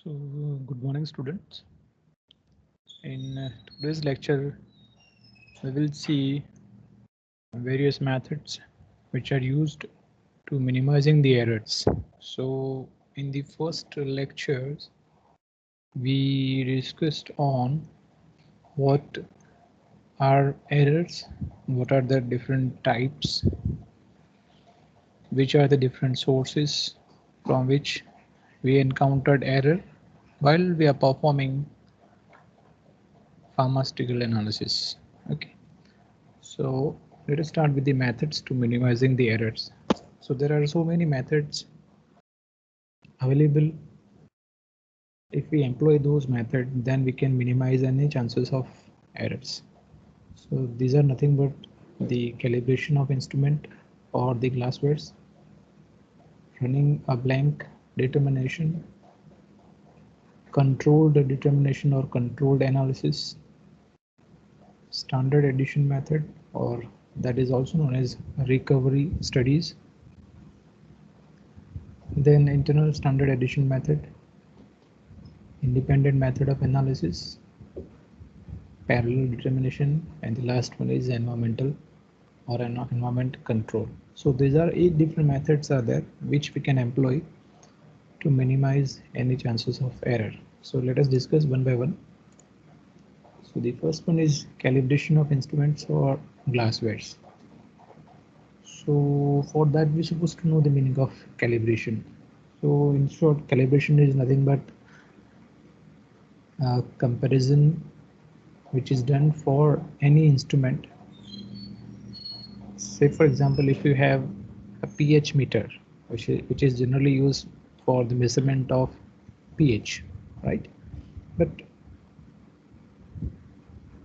So, good morning, students. In today's lecture, we will see various methods which are used to minimizing the errors. So, in the first lectures, we discussed on what are errors, what are the different types, which are the different sources from which we encountered error while we are performing pharmaceutical analysis. Okay. So let us start with the methods to minimizing the errors. So there are so many methods available. If we employ those methods, then we can minimize any chances of errors. So these are nothing but the calibration of instrument or the glasswares, running a blank determination, controlled determination or controlled analysis, standard addition method, or that is also known as recovery studies, then internal standard addition method, independent method of analysis, parallel determination, and the last one is environmental or environment control. So these are 8 different methods are there which we can employ to minimize any chances of error. So let us discuss one by one. So the first one is calibration of instruments or glasswares. So for that we're supposed to know the meaning of calibration. So in short, calibration is nothing but comparison which is done for any instrument. Say for example, if you have a pH meter, which is generally used for the measurement of pH, right? But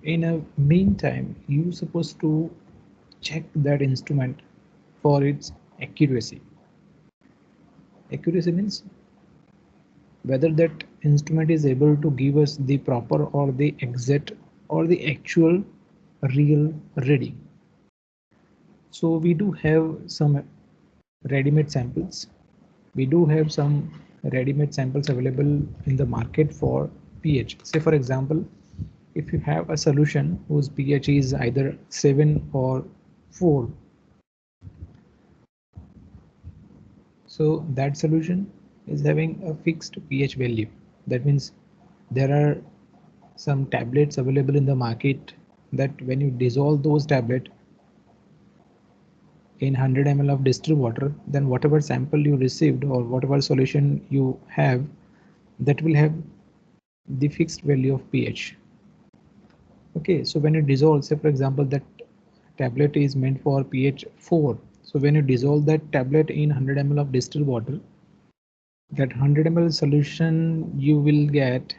in a meantime, you supposed to check that instrument for its accuracy. Accuracy means whether that instrument is able to give us the proper or the exact or the actual real reading. So we do have some ready-made samples. We do have some ready-made samples available in the market for pH. Say for example, if you have a solution whose pH is either 7 or 4, so that solution is having a fixed pH value. That means there are some tablets available in the market that when you dissolve those tablets in 100 ml of distilled water, then whatever sample you received or whatever solution you have, that will have the fixed value of pH. Okay, so when you dissolve, say for example, that tablet is meant for pH 4. So when you dissolve that tablet in 100 ml of distilled water, that 100 ml solution you will get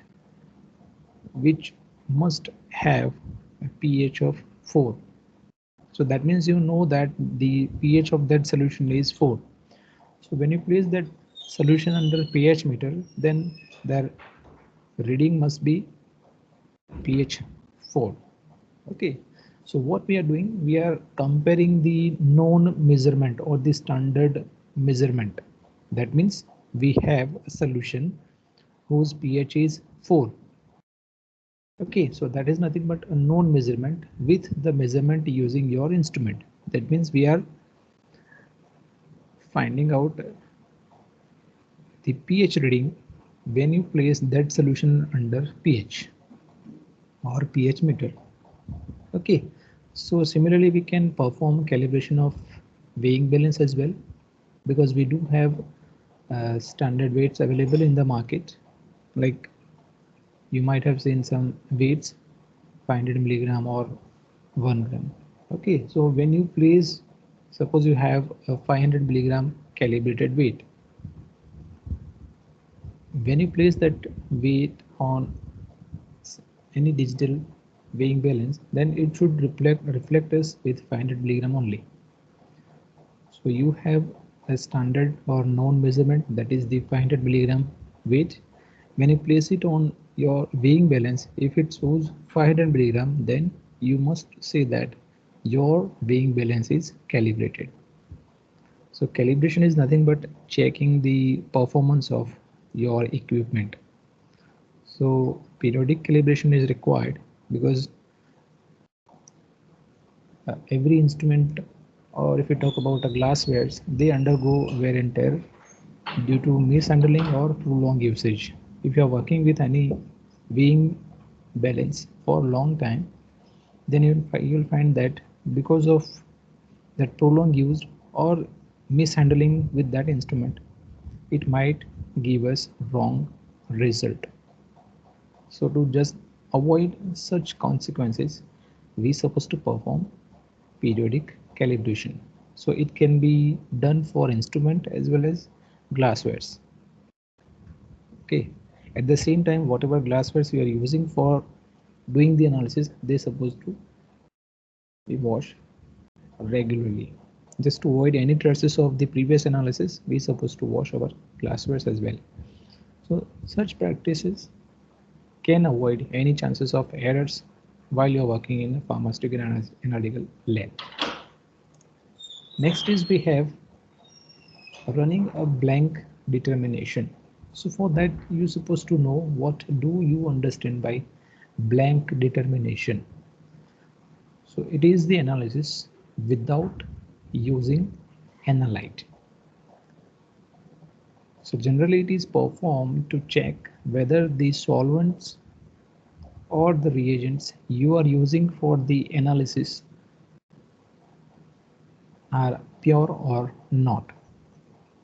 which must have a pH of 4. So that means you know that the pH of that solution is 4. So when you place that solution under pH meter, then their reading must be pH 4. Okay. So what we are doing, we are comparing the known measurement or the standard measurement. That means we have a solution whose pH is 4. Okay, so that is nothing but a known measurement with the measurement using your instrument. That means we are finding out the pH reading when you place that solution under pH or pH meter. Okay, so similarly we can perform calibration of weighing balance as well, because we do have standard weights available in the market. Like you might have seen some weights 500 milligram or 1 gram. Okay, so when you place, suppose you have a 500 milligram calibrated weight, when you place that weight on any digital weighing balance, then it should reflect us with 500 milligram only. So you have a standard or known measurement, that is the 500 milligram weight. When you place it on your weighing balance, if it shows 500 milligram, then you must say that your weighing balance is calibrated. So calibration is nothing but checking the performance of your equipment. So periodic calibration is required because every instrument, or if we talk about a glasswares, they undergo wear and tear due to mishandling or prolonged usage. If you are working with any weighing balance for a long time, then you'll find that because of that prolonged use or mishandling with that instrument, it might give us wrong result. So to just avoid such consequences, we supposed to perform periodic calibration. So it can be done for instrument as well as glasswares. Okay. At the same time, whatever glasswares we are using for doing the analysis, they supposed to be washed regularly. Just to avoid any traces of the previous analysis, we supposed to wash our glasswares as well. So such practices can avoid any chances of errors while you're working in a pharmaceutical analytical lab. Next is we have running a blank determination. So for that, you're supposed to know what do you understand by blank determination. So it is the analysis without using analyte. So generally it is performed to check whether the solvents or the reagents you are using for the analysis are pure or not.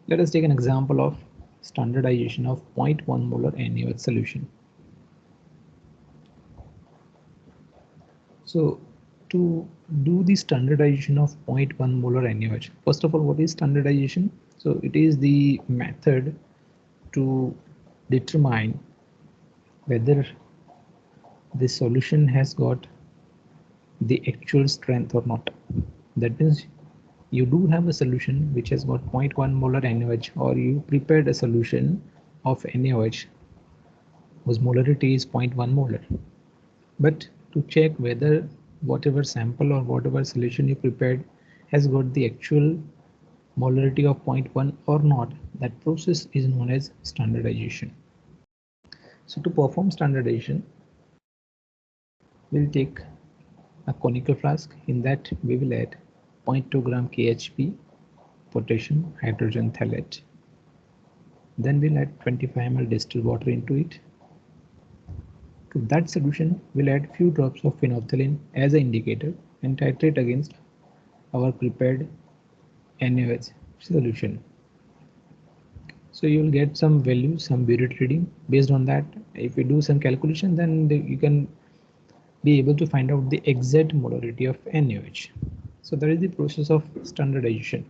Let us take an example of standardization of 0.1 molar NaOH solution. So to do the standardization of 0.1 molar NaOH, first of all, what is standardization? So it is the method to determine whether the solution has got the actual strength or not. That means you do have a solution which has got 0.1 molar NaOH, or you prepared a solution of NaOH whose molarity is 0.1 molar. But to check whether whatever sample or whatever solution you prepared has got the actual molarity of 0.1 or not, that process is known as standardization. So to perform standardization, we'll take a conical flask. In that we will add 0.2 gram KHP, potassium hydrogen phthalate. Then we'll add 25 ml distilled water into it. To that solution, we'll add few drops of phenolphthalein as an indicator and titrate against our prepared NaOH solution. So you'll get some value, some burette reading. Based on that, if you do some calculation, then you can be able to find out the exact molarity of NaOH. So that is the process of standardization.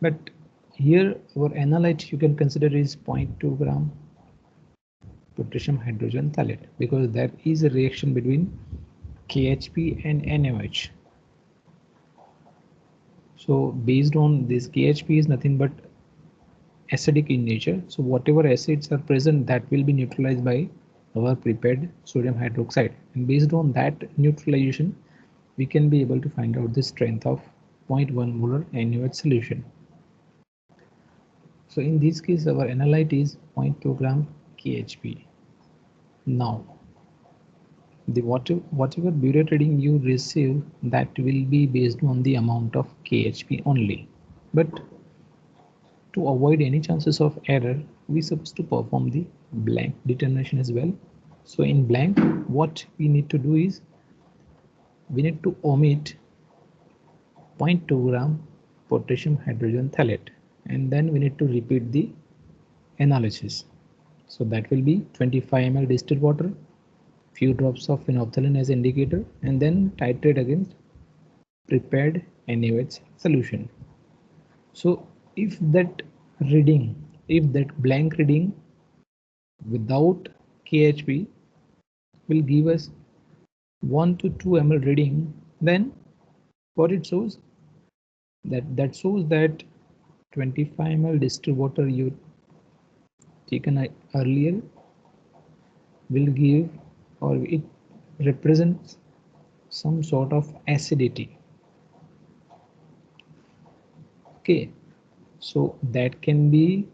But here our analyte you can consider is 0.2 gram potassium hydrogen phthalate, because there is a reaction between KHP and NaOH. So based on this, KHP is nothing but acidic in nature. So whatever acids are present, that will be neutralized by our prepared sodium hydroxide. And based on that neutralization, we can be able to find out the strength of 0.1 molar NaOH solution. So in this case, our analyte is 0.2 gram KHP. Now, the whatever burette reading you receive, that will be based on the amount of KHP only. But to avoid any chances of error, we supposed to perform the blank determination as well. So in blank, what we need to do is we need to omit 0.2 gram potassium hydrogen phthalate, and then we need to repeat the analysis. So that will be 25 ml distilled water, few drops of phenolphthalein as indicator, and then titrate against prepared NaOH solution. So if that blank reading without KHP will give us 1 to 2 ml reading, then what it shows, that shows that 25 ml distilled water you taken earlier will give, or it represents some sort of acidity. Okay, so that can be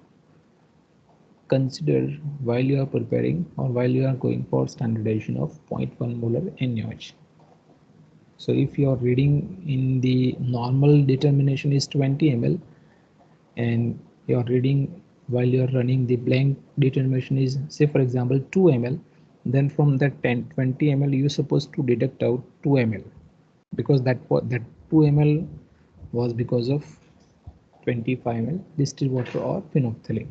consider while you are preparing or while you are going for standardization of 0.1 molar NaOH. So if your reading in the normal determination is 20 ml and your reading while you are running the blank determination is, say for example, 2 ml, then from that 20 ml you are supposed to deduct out 2 ml, because that 2 ml was because of 25 ml distilled water or phenolphthalein.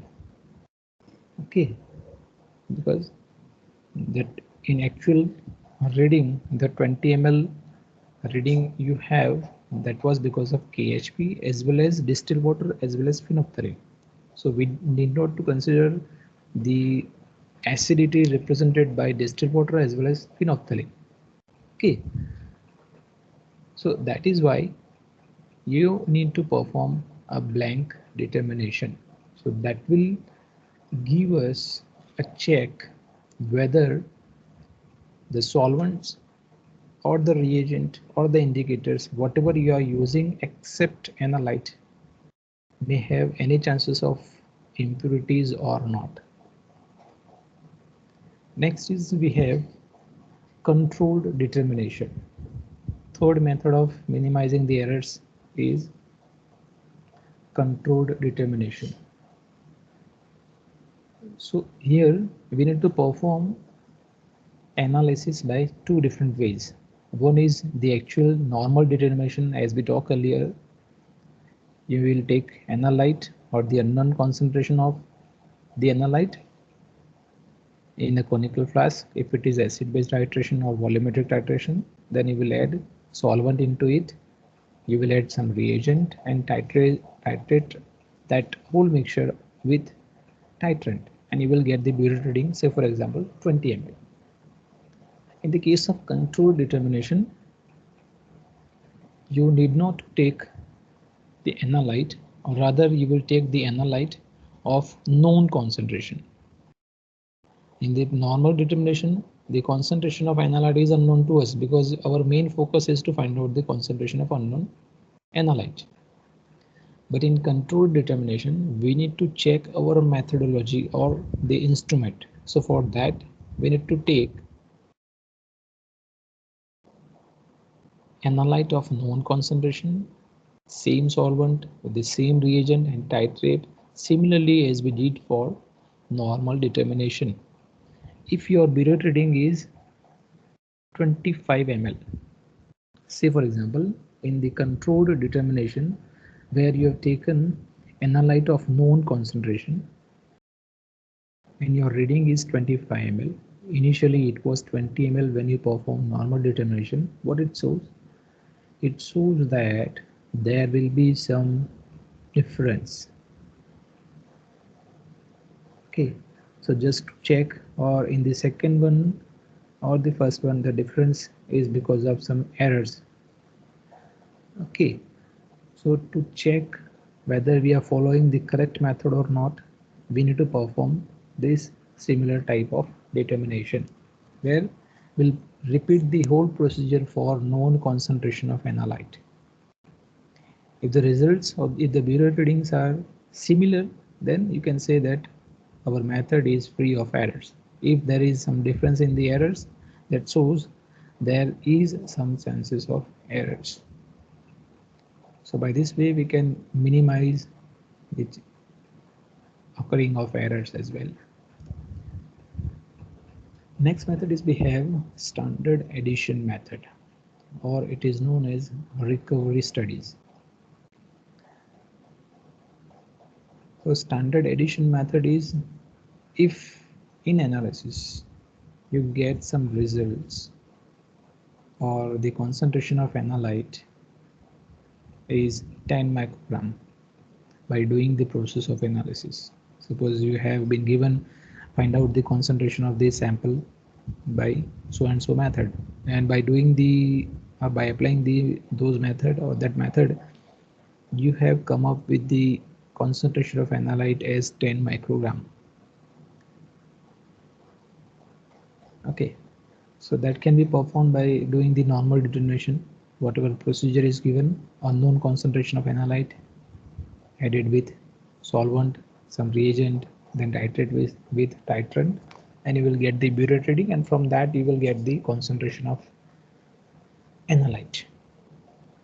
Okay, because that in actual reading, the 20 ml reading you have, that was because of KHP as well as distilled water as well as phenolphthalein. So we need not to consider the acidity represented by distilled water as well as phenolphthalein. Okay, so that is why you need to perform a blank determination. So that will give us a check whether the solvents or the reagent or the indicators, whatever you are using except analyte, may have any chances of impurities or not. Next is we have controlled determination. Third method of minimizing the errors is controlled determination. So here we need to perform analysis by two different ways. One is the actual normal determination, as we talked earlier. You will take analyte or the unknown concentration of the analyte in a conical flask. If it is acid based titration or volumetric titration, then you will add solvent into it, you will add some reagent and titrate that whole mixture with titrant, and you will get the burette reading, say for example 20 ml. In the case of controlled determination, you need not take the analyte, or rather you will take the analyte of known concentration. In the normal determination, the concentration of analyte is unknown to us because our main focus is to find out the concentration of unknown analyte. But in controlled determination, we need to check our methodology or the instrument. So for that, we need to take analyte of known concentration, same solvent with the same reagent, and titrate similarly as we did for normal determination. If your burette reading is 25 ml, say for example, in the controlled determination where you have taken analyte of known concentration and your reading is 25 ml, initially it was 20 ml when you perform normal determination, what it shows? It shows that there will be some difference. Okay, so just to check, or in the second one or the first one, the difference is because of some errors. Okay, so to check whether we are following the correct method or not, we need to perform this similar type of determination where we'll repeat the whole procedure for known concentration of analyte. If the results or if the burette readings are similar, then you can say that our method is free of errors. If there is some difference in the errors, that shows there is some chances of errors. So by this way, we can minimize the occurring of errors as well. Next method is we have standard addition method, or it is known as recovery studies. So standard addition method is if in analysis you get some results or the concentration of analyte is 10 microgram by doing the process of analysis. Suppose you have been given find out the concentration of this sample by so and so method, and by doing the by applying the dozz method or that method, you have come up with the concentration of analyte as 10 microgram. Okay, so that can be performed by doing the normal determination. Whatever procedure is given, unknown concentration of analyte added with solvent, some reagent, then titrate with titrant, and you will get the butyrate reading, and from that you will get the concentration of analyte.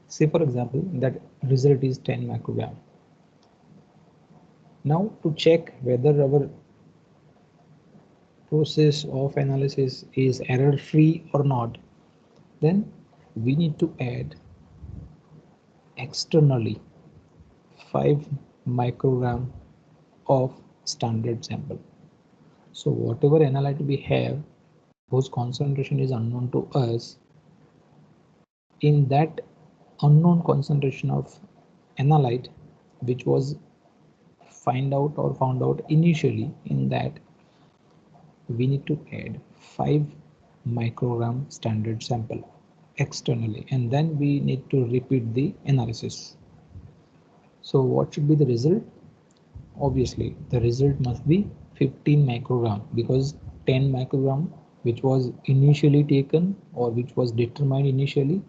Say for example that result is 10 microgram. Now to check whether our process of analysis is error free or not, then we need to add externally 5 microgram of standard sample. So whatever analyte we have whose concentration is unknown to us, in that unknown concentration of analyte which was found out initially, in that we need to add 5 microgram standard sample externally, and then we need to repeat the analysis. So what should be the result? Obviously the result must be 15 microgram, because 10 microgram which was initially taken or which was determined initially,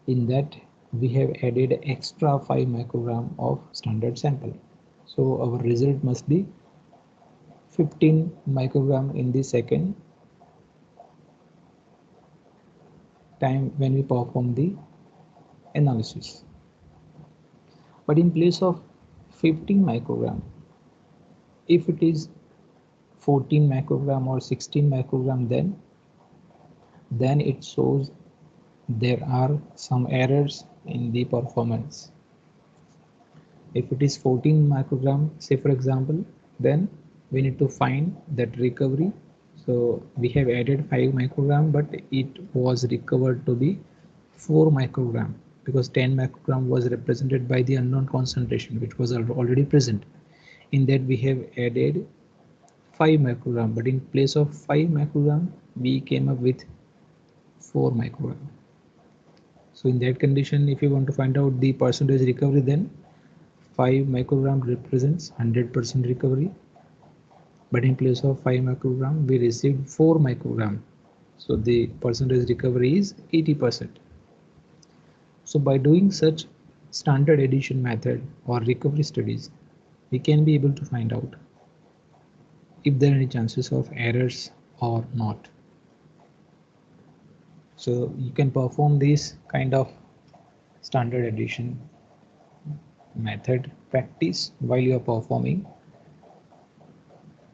in that we have added extra 5 microgram of standard sample. So our result must be 15 microgram in the second time when we perform the analysis. But in place of 15 microgram, if it is 14 microgram or 16 microgram, then it shows there are some errors in the performance. If it is 14 microgram, say for example, then we need to find that recovery. So we have added 5 microgram, but it was recovered to be 4 microgram, because 10 microgram was represented by the unknown concentration which was already present. In that we have added 5 microgram, but in place of 5 microgram we came up with 4 microgram. So in that condition, if you want to find out the percentage recovery, then 5 microgram represents 100% recovery, but in place of 5 microgram we received 4 microgram, so the percentage recovery is 80%. So by doing such standard addition method or recovery studies, we can be able to find out if there are any chances of errors or not. So you can perform this kind of standard addition method practice while you are performing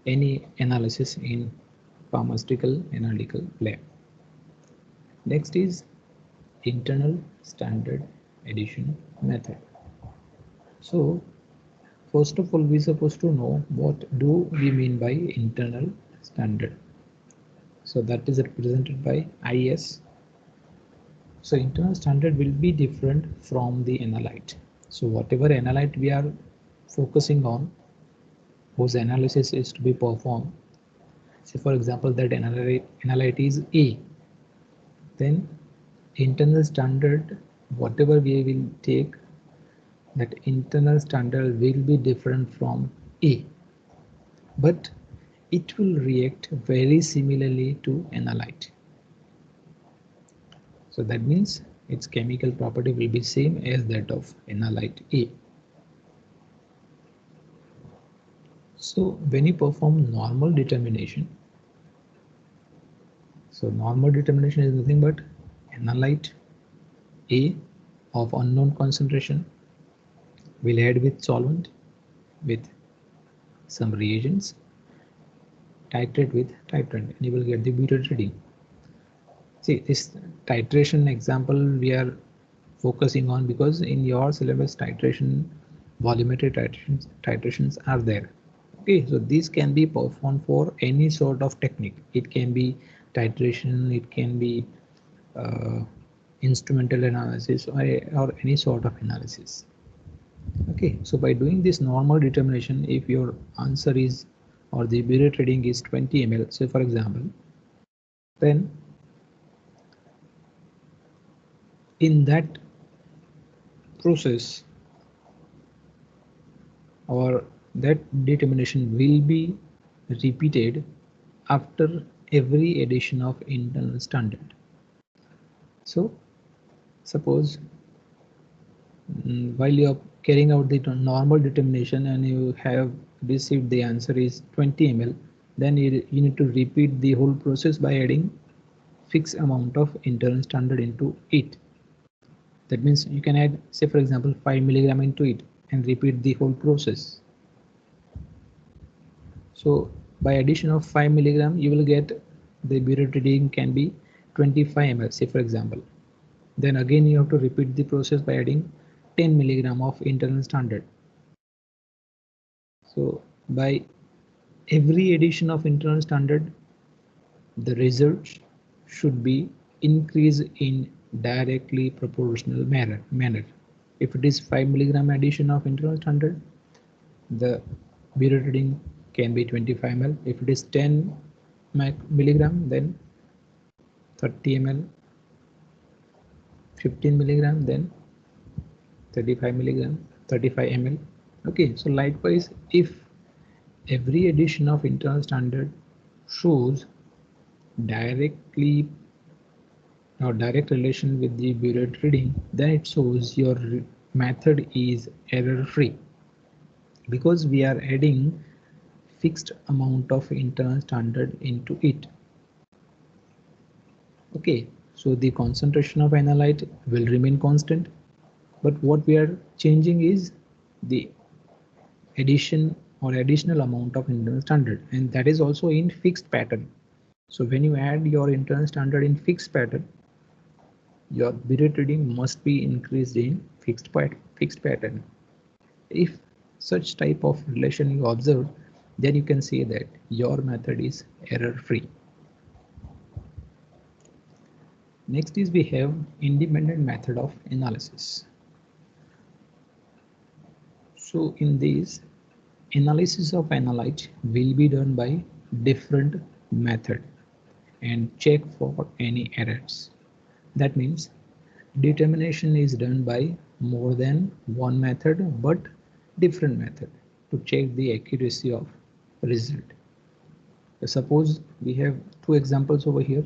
any analysis in pharmaceutical analytical lab. Next is internal standard addition method. So first of all, we are supposed to know what do we mean by internal standard. So that is represented by IS. So internal standard will be different from the analyte. So whatever analyte we are focusing on, whose analysis is to be performed, say for example that analyte is A, then internal standard, whatever we will take, that internal standard will be different from A, but it will react very similarly to analyte. So that means its chemical property will be same as that of analyte A. So when you perform normal determination, so normal determination is nothing but analyte A of unknown concentration will add with solvent with some reagents, titrate with titrant, and you will get the butyrate reading. See, this titration example we are focusing on because in your syllabus titration, volumetric titrations are there. Okay, so these can be performed for any sort of technique. It can be titration, it can be uh, instrumental analysis, or any sort of analysis. Okay, so by doing this normal determination, if your answer is or the butyrate reading is 20 ml, say for example, then in that process or that determination will be repeated after every addition of internal standard. So suppose while you are carrying out the normal determination and you have received the answer is 20 ml, then you need to repeat the whole process by adding fixed amount of internal standard into it. That means you can add, say for example, 5 milligram into it and repeat the whole process. So by addition of 5 milligram, you will get the burette reading can be 25 ml, say for example. Then again you have to repeat the process by adding 10 milligram of internal standard. So by every addition of internal standard, the results should be increased in directly proportional manner. If it is 5 milligram addition of internal standard, the burette reading can be 25 ml. If it is 10 milligram, then 30 ml, 15 milligram, then 35 milligram, 35 ml. Okay, so likewise, if every addition of internal standard shows directly or direct relation with the burette reading, then it shows your method is error free, because we are adding fixed amount of internal standard into it. Okay, so the concentration of analyte will remain constant, but what we are changing is the addition or additional amount of internal standard, and that is also in fixed pattern. So when you add your internal standard in fixed pattern, your burette reading must be increased in fixed pattern. If such type of relation you observe, then you can say that your method is error free. Next is we have independent method of analysis. So in this, analysis of analyte will be done by different method and check for any errors. That means determination is done by more than one method but different method to check the accuracy of result. Suppose we have two examples over here.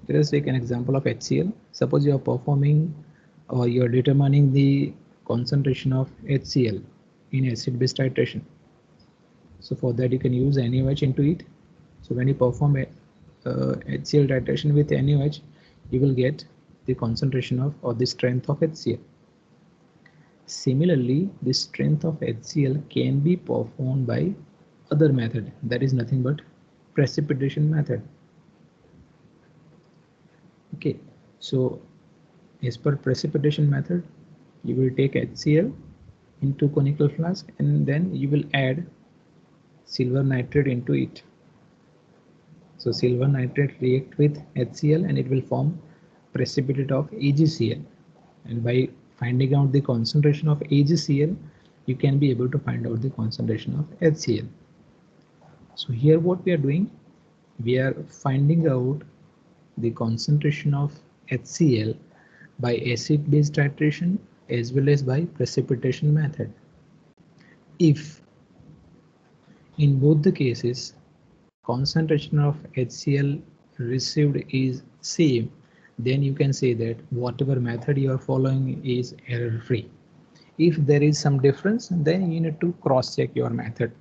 Let us take an example of HCl. Suppose you are performing or you are determining the concentration of HCl in acid-base titration. So for that you can use NaOH into it. So when you perform HCl titration with NaOH, you will get the concentration of or the strength of HCl. Similarly, the strength of HCl can be performed by other method, that is nothing but precipitation method. Okay, so as per precipitation method, you will take HCl into conical flask and then you will add silver nitrate into it. So silver nitrate react with HCl and it will form precipitate of AgCl, and by finding out the concentration of AgCl, you can be able to find out the concentration of HCl. So here what we are doing, we are finding out the concentration of HCl by acid-base titration as well as by precipitation method. If in both the cases concentration of HCl received is same, then you can say that whatever method you are following is error free. If there is some difference, then you need to cross check your method.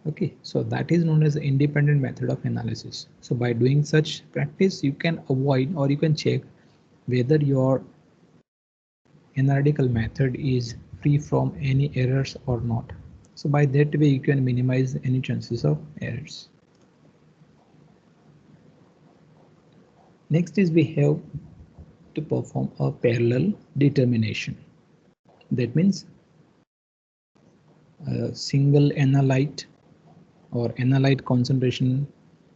Okay, so that is known as the independent method of analysis. So by doing such practice, you can avoid or you can check whether your analytical method is free from any errors or not. So by that way, you can minimize any chances of errors. Next is we have to perform a parallel determination. That means a single analyte or analyte concentration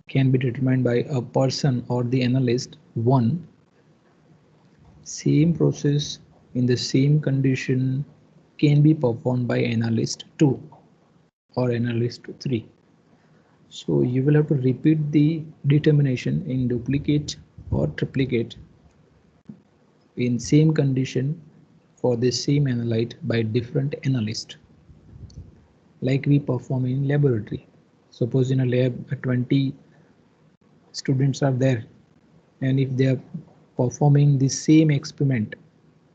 can be determined by a person or the analyst 1. Same process in the same condition can be performed by analyst 2 or analyst 3. So you will have to repeat the determination in duplicate or triplicate in same condition for the same analyte by different analyst, like we perform in laboratory. Suppose in a lab 20 students are there, and if they are performing the same experiment,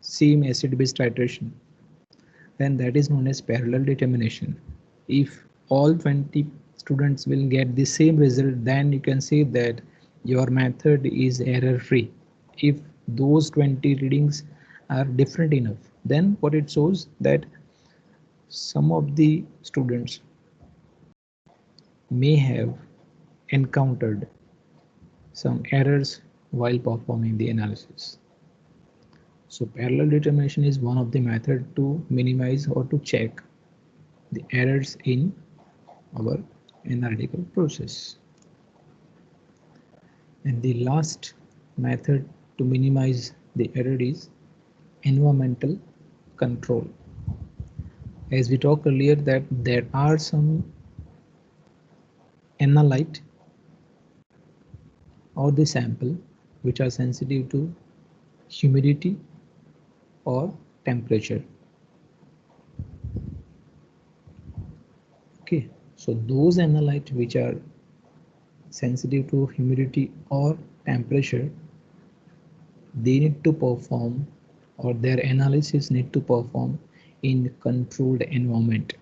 same acid-base titration, then that is known as parallel determination. If all 20 students will get the same result, then you can say that your method is error free. If those 20 readings are different enough, then what it shows that some of the students may have encountered some errors while performing the analysis. So parallel determination is one of the method to minimize or to check the errors in our analytical process. And the last method to minimize the error is environmental control. As we talked earlier that there are some analyte or the sample which are sensitive to humidity or temperature. Okay, so those analytes which are sensitive to humidity or temperature, they need to perform, or their analysis need to perform in controlled environment.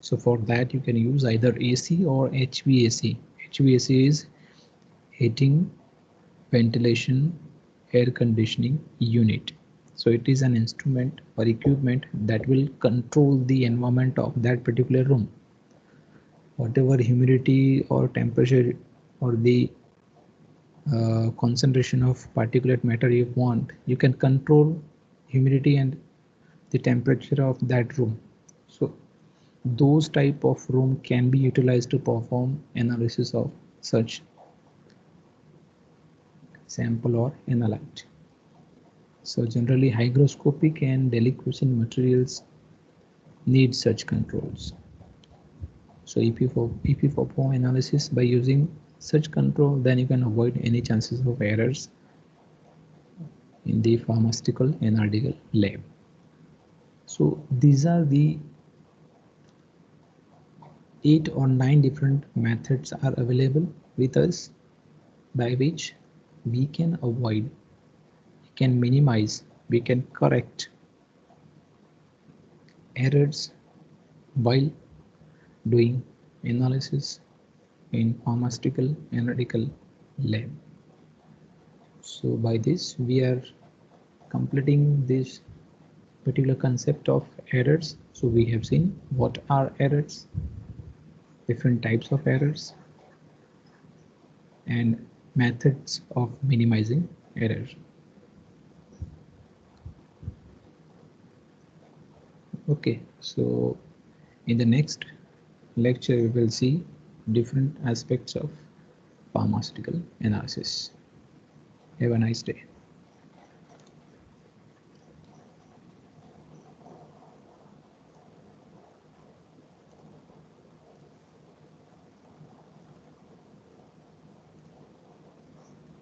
So for that you can use either AC or HVAC. HVAC is heating, ventilation, air conditioning unit. So it is an instrument or equipment that will control the environment of that particular room. Whatever humidity or temperature or the concentration of particulate matter you want, you can control humidity and the temperature of that room. So those type of room can be utilized to perform analysis of such sample or analyte. So generally hygroscopic and deliquescent materials need such controls. So if you perform analysis by using such control, then you can avoid any chances of errors in the pharmaceutical analytical lab. So these are the 8 or 9 different methods are available with us by which we can avoid, we can minimize, we can correct errors while doing analysis in pharmaceutical analytical lab. So by this we are completing this particular concept of errors. So we have seen what are errors, different types of errors, and methods of minimizing error. Okay, so in the next lecture we will see different aspects of pharmaceutical analysis. Have a nice day.